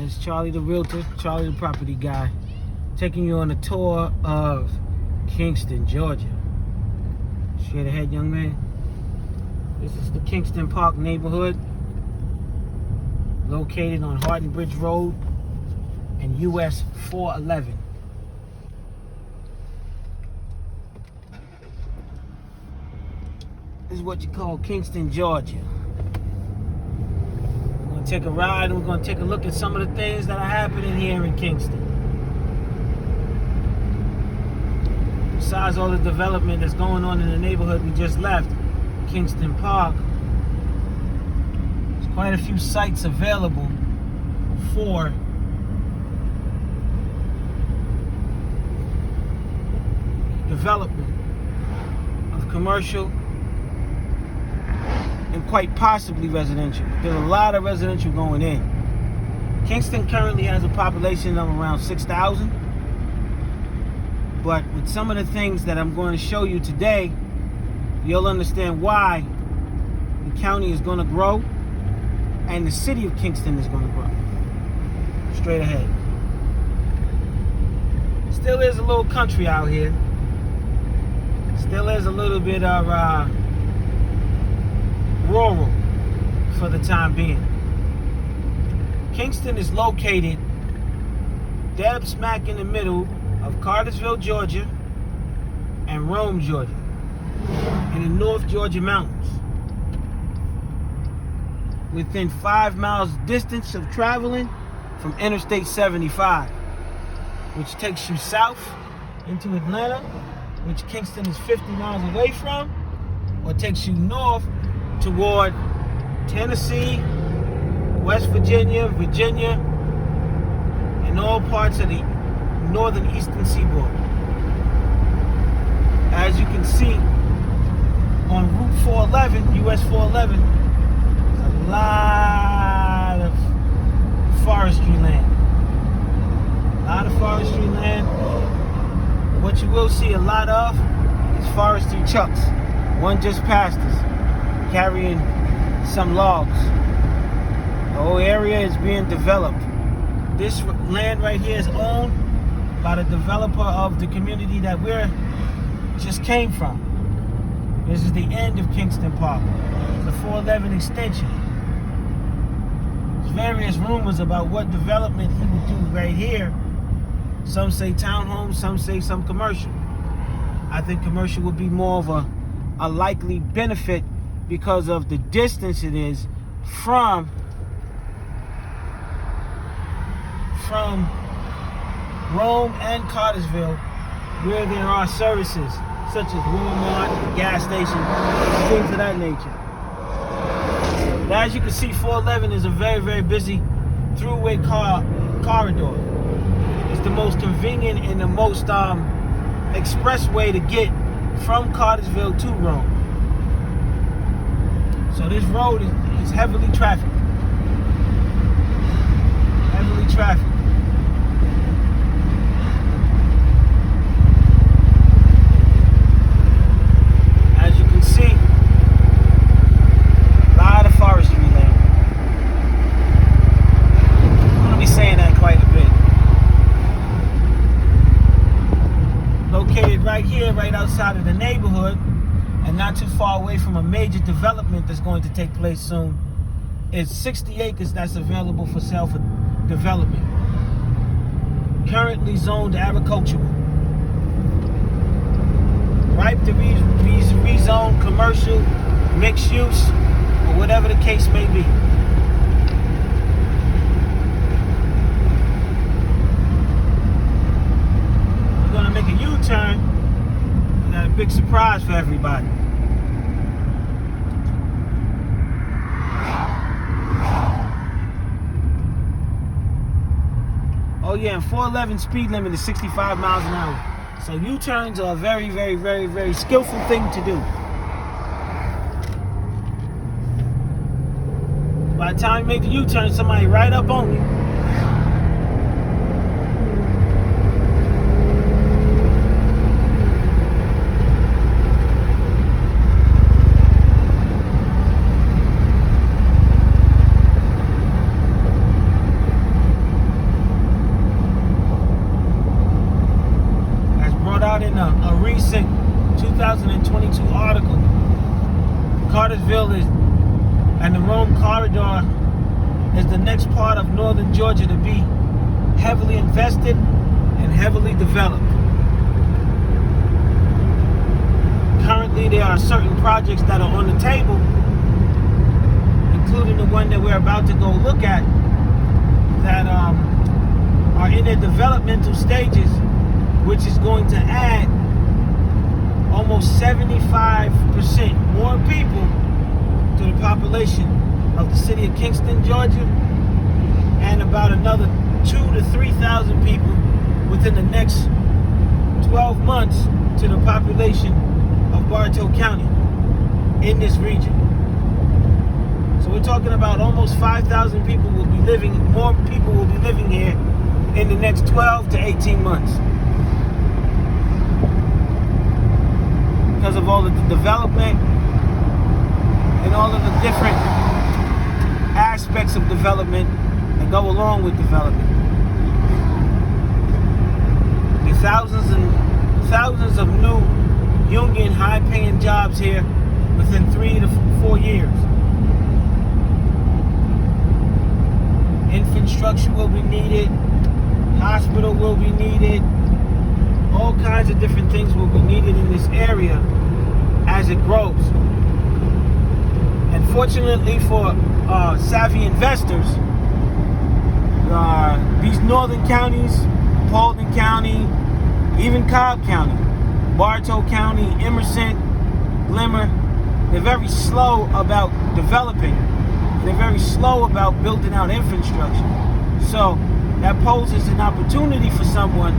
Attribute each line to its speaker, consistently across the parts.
Speaker 1: It's Charlie the Realtor, Charlie the Property Guy, taking you on a tour of Kingston, Georgia. Straight ahead, young man. This is the Kingston Park neighborhood, located on Harden Bridge Road and US 411. This is what you call Kingston, Georgia. We're going to take a ride and we're going to take a look at some of the things that are happening here in Kingston. Besides all the development that's going on in the neighborhood we just left, Kingston Park, there's quite a few sites available for development of commercial and quite possibly residential. There's a lot of residential going in. Kingston currently has a population of around 6,000. But with some of the things that I'm going to show you today, you'll understand why the county is going to grow and the city of Kingston is going to grow. Straight ahead. Still is a little country out here. Still is a little bit of rural for the time being. Kingston is located dead smack in the middle of Cartersville, Georgia and Rome, Georgia, in the North Georgia mountains. Within 5 miles distance of traveling from Interstate 75, which takes you south into Atlanta, which Kingston is 50 miles away from, or takes you north toward Tennessee, West Virginia, Virginia, and all parts of the northern eastern seaboard. As you can see on Route 411, US 411, there's a lot of forestry land. A lot of forestry land. What you will see a lot of is forestry trucks. One just passed us, carrying some logs. The whole area is being developed. This land right here is owned by the developer of the community that we're just came from. This is the end of Kingston Park, the 411 extension. There's various rumors about what development he would do right here. Some say townhomes, some say some commercial. I think commercial would be more of a likely benefit because of the distance it is from Rome and Cartersville, where there are services such as Walmart, gas station, things of that nature. But as you can see, 411 is a very, very busy throughway corridor. It's the most convenient and the most express way to get from Cartersville to Rome. So this road is heavily trafficked. Heavily trafficked. As you can see, a lot of forestry land. I'm going to be saying that quite a bit. Located right here, right outside of the neighborhood, and not too far away from a major development that's going to take place soon, is 60 acres that's available for sale for development. Currently zoned agricultural. Ripe to be rezoned commercial, mixed use, or whatever the case may be. We're going to make a U-turn. We got a big surprise for everybody. Oh yeah, and 411 speed limit is 65 miles an hour. So U-turns are a very, very, very, very skillful thing to do. By the time you make the U-turn, somebody right up on you. recent 2022 article, Cartersville and the Rome corridor is the next part of northern Georgia to be heavily invested and heavily developed. Currently, there are certain projects that are on the table, including the one that we're about to go look at, that are in their developmental stages, which is going to add almost 75% more people to the population of the city of Kingston, Georgia, and about another 2,000 to 3,000 people within the next 12 months to the population of Bartow County in this region. So we're talking about almost 5,000 people will be living, more people will be living here in the next 12 to 18 months. Because of all of the development and all of the different aspects of development that go along with development. There's thousands and thousands of new union high-paying jobs here within 3 to 4 years. Infrastructure will be needed. Hospital will be needed. All kinds of different things will be needed in this area as it grows. And fortunately for savvy investors, these northern counties, Paulding County, even Cobb County, Bartow County, Emerson, Glimmer, they're very slow about developing. They're very slow about building out infrastructure. So that poses an opportunity for someone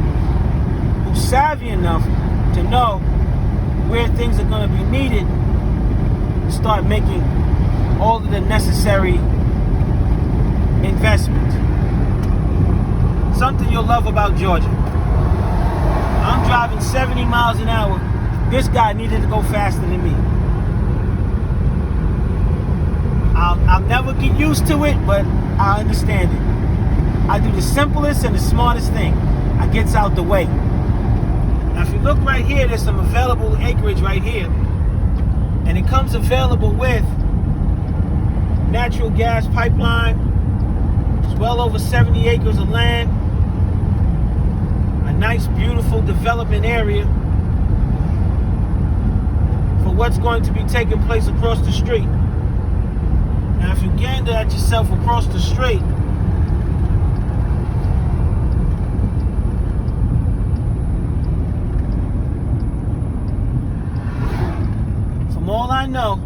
Speaker 1: who's savvy enough to know where things are going to be needed to start making all of the necessary investments. Something you'll love about Georgia. I'm driving 70 miles an hour. This guy needed to go faster than me. I'll never get used to it, but I understand it. I do the simplest and the smartest thing. I gets out the way. Now, if you look right here, there's some available acreage right here. And it comes available with natural gas pipeline. It's well over 70 acres of land. A nice, beautiful development area for what's going to be taking place across the street. Now, if you gander at yourself across the street, from all I know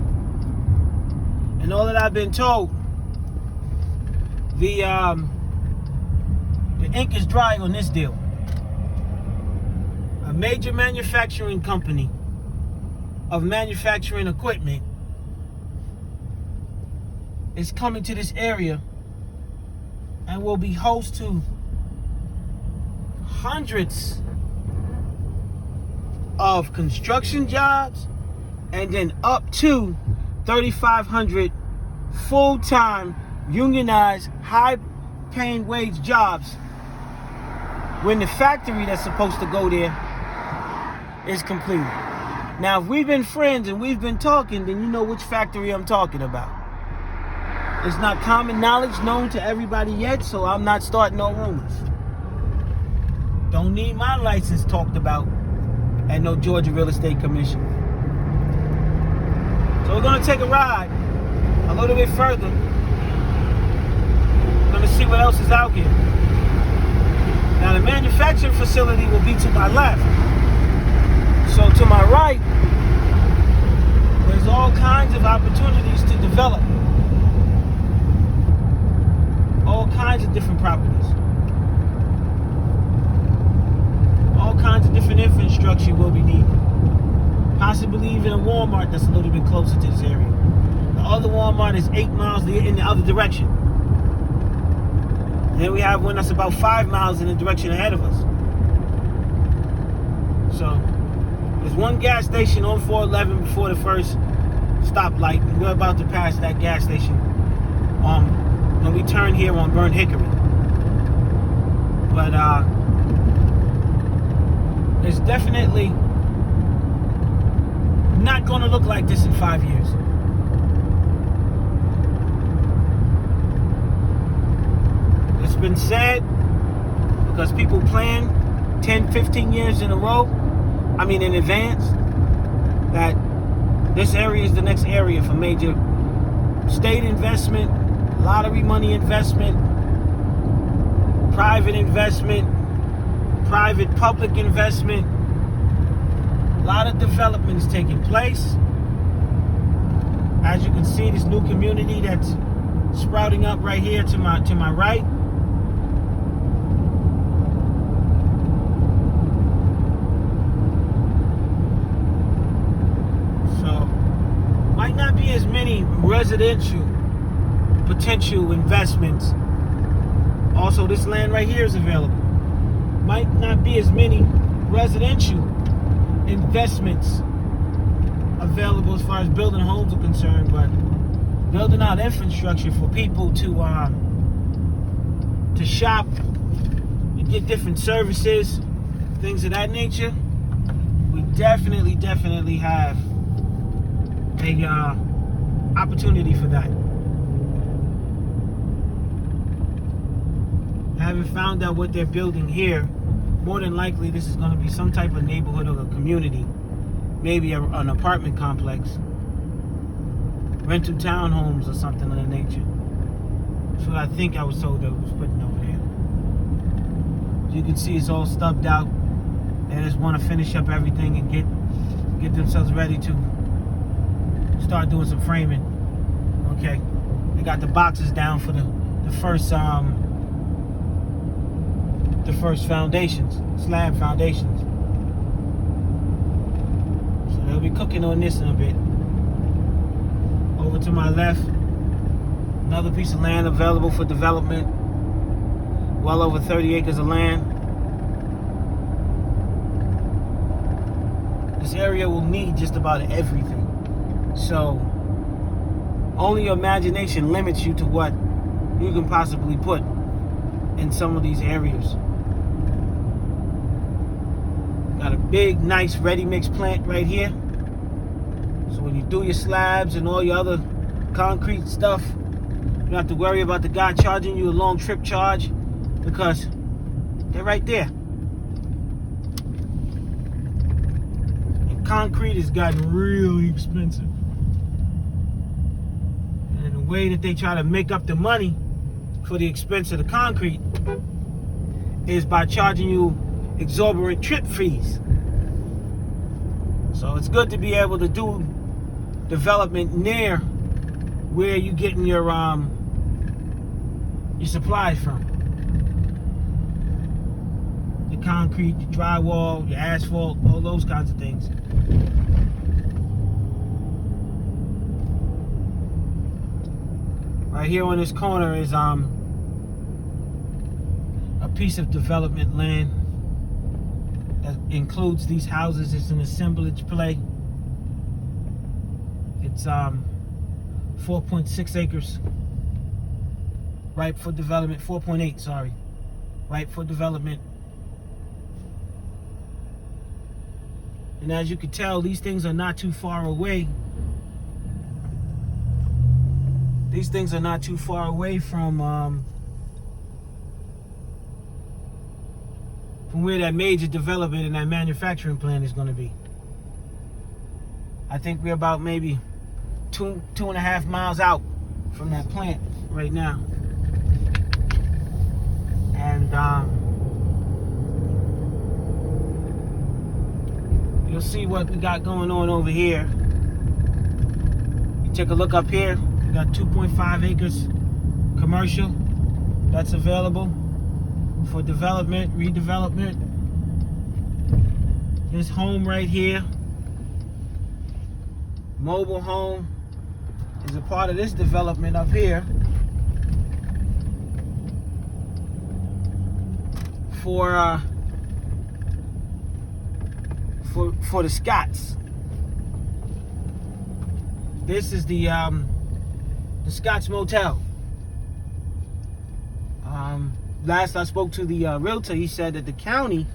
Speaker 1: and all that I've been told, the ink is dry on this deal. A major manufacturing company of manufacturing equipment is coming to this area and will be host to hundreds of construction jobs and then up to 3,500 full-time unionized high-paying wage jobs when the factory that's supposed to go there is completed. Now, if we've been friends and we've been talking, then you know which factory I'm talking about. It's not common knowledge known to everybody yet, so I'm not starting no rumors. Don't need my license talked about at no Georgia Real Estate Commission. So we're going to take a ride a little bit further. We're going to see what else is out here. Now, the manufacturing facility will be to my left. So to my right, there's all kinds of opportunities to develop. All kinds of different properties. All kinds of different infrastructure will be needed. Possibly even a Walmart that's a little bit closer to this area. The other Walmart is 8 miles in the other direction. And then we have one that's about 5 miles in the direction ahead of us. So there's one gas station on 411 before the first stoplight. And we're about to pass that gas station when we turn here on Burnt Hickory. But there's definitely not going to look like this in 5 years. It's been said because people plan 10, 15 years in advance, that this area is the next area for major state investment, lottery money investment, private investment, private public investment. A lot of development is taking place. As you can see, this new community that's sprouting up right here to my right. So, might not be as many residential potential investments. Also, this land right here is available. Might not be as many residential investments available as far as building homes are concerned, but building out infrastructure for people to shop and get different services, things of that nature. We definitely have a opportunity for that. I haven't found out what they're building here. More than likely, this is going to be some type of neighborhood or a community, maybe an apartment complex, rental townhomes or something of that nature. That's what I think I was told that was putting over there. As you can see, it's all stubbed out. They just want to finish up everything and get themselves ready to start doing some framing. Okay, they got the boxes down for the first foundations, slab foundations. So they'll be cooking on this in a bit. Over to my left, another piece of land available for development. Well over 30 acres of land. This area will need just about everything. So only your imagination limits you to what you can possibly put in some of these areas. Got a big, nice ready-mix plant right here. So when you do your slabs and all your other concrete stuff, you don't have to worry about the guy charging you a long trip charge, because they're right there. And concrete has gotten really expensive. And the way that they try to make up the money for the expense of the concrete is by charging you exorbitant trip fees. So it's good to be able to do development near where you're getting your supplies from. The concrete, the drywall, your asphalt, all those kinds of things. Right here on this corner is a piece of development land that includes these houses. It's an assemblage play. It's 4.6 acres, ripe for development. 4.8, sorry, ripe for development. And as you can tell, these things are not too far away. These things are not too far away from where that major development and that manufacturing plant is going to be. I think we're about maybe two and a half miles out from that plant right now. And you'll see what we got going on over here. You take a look up here. We got 2.5 acres commercial that's available for development, redevelopment. This home right here, mobile home, is a part of this development up here for the Scots. This is the Scots Motel. Last I spoke to the realtor, he said that the county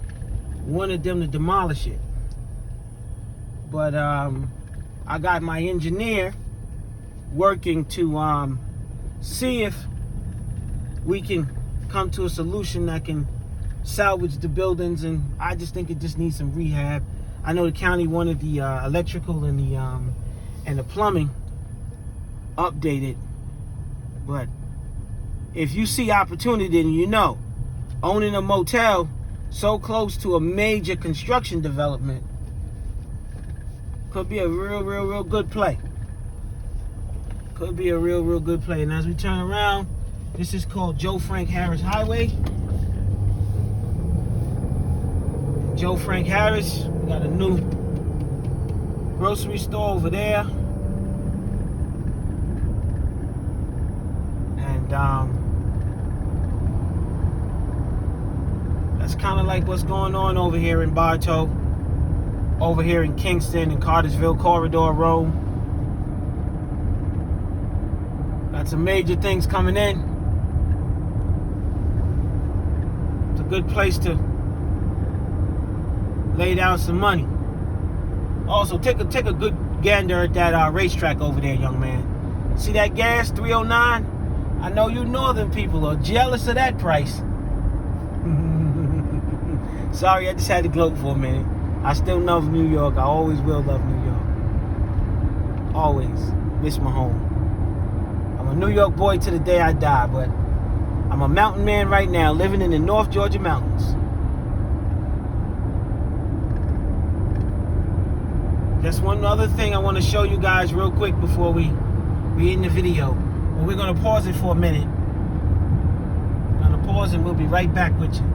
Speaker 1: wanted them to demolish it, but I got my engineer working to see if we can come to a solution that can salvage the buildings, and I just think it just needs some rehab. I know the county wanted the electrical and the plumbing updated, but if you see opportunity, then you know, owning a motel so close to a major construction development could be a real good play. Could be a real good play. And as we turn around, this is called Joe Frank Harris Highway. Joe Frank Harris, we got a new grocery store over there. And that's kind of like what's going on over here in Bartow, over here in Kingston and Cartersville Corridor Road. Got some major things coming in. It's a good place to lay down some money. Also, take a good gander at that racetrack over there, young man. See that gas, 309? I know you northern people are jealous of that price. Sorry, I just had to gloat for a minute. I still love New York. I always will love New York. Always. Miss my home. I'm a New York boy to the day I die, but I'm a mountain man right now, living in the North Georgia mountains. That's one other thing I want to show you guys real quick before we end the video. Well, we're going to pause it for a minute. I'm going to pause and we'll be right back with you.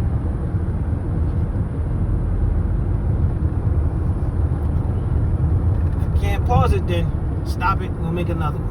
Speaker 1: If you can't pause it, then stop it. We'll make another one.